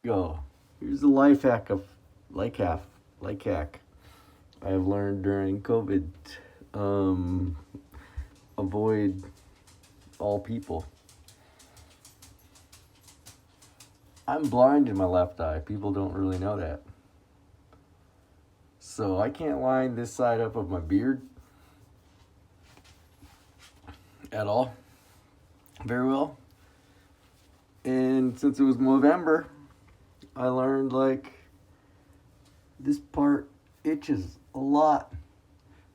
go. Here's the life hack of like hack I have learned during COVID. Um, Avoid all people. I'm blind in my left eye. People don't really know that. So I can't line this side up of my beard at all very well. And since it was November, I learned like this part itches a lot.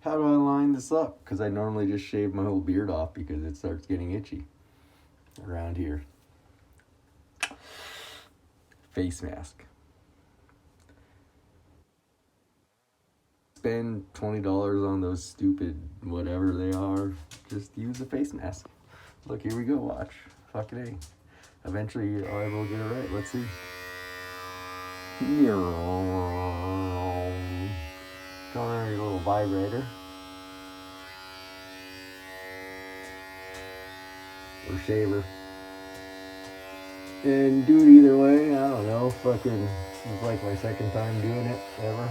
How do I line this up? Because I normally just shave my whole beard off because it starts getting itchy around here. Face mask. Spend $20 on those stupid whatever they are. Just use a face mask. Look, here we go. Watch. Fucking A. Eventually, I will get it right. Let's see. Going on your little vibrator. Or shaver. And do it either way. I don't know. Fucking, it's like my second time doing it ever.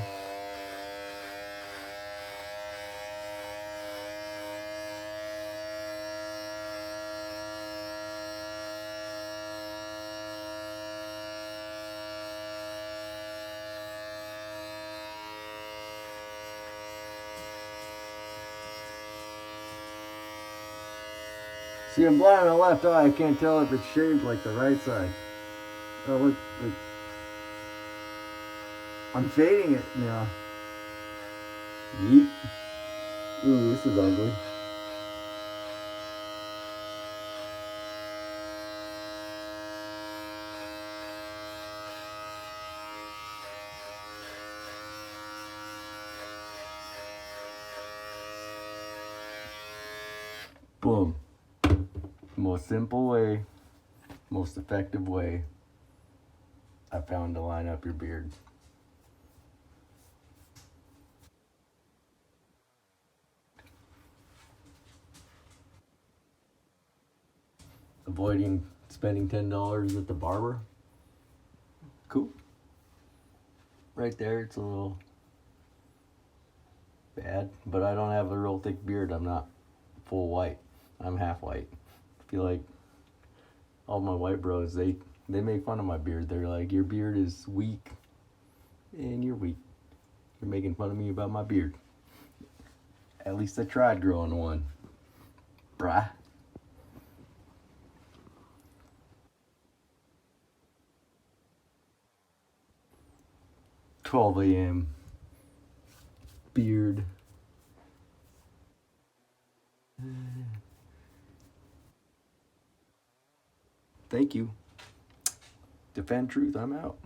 See, I'm blind on the left eye. I can't tell if it's shaved like the right side. Oh, look. I'm fading it now. Yeet. Ooh, this is ugly. Boom. Most simple way, most effective way I found to line up your beard. Avoiding spending $10 at the barber. Cool. Right there, it's a little bad, but I don't have a real thick beard. I'm not full white. I'm half white. I feel like all my white bros, they make fun of my beard. They're like, your beard is weak, and you're weak. You're making fun of me about my beard. At least I tried growing one. Brah. 12 a.m. Beard. Thank you. Defend truth, I'm out.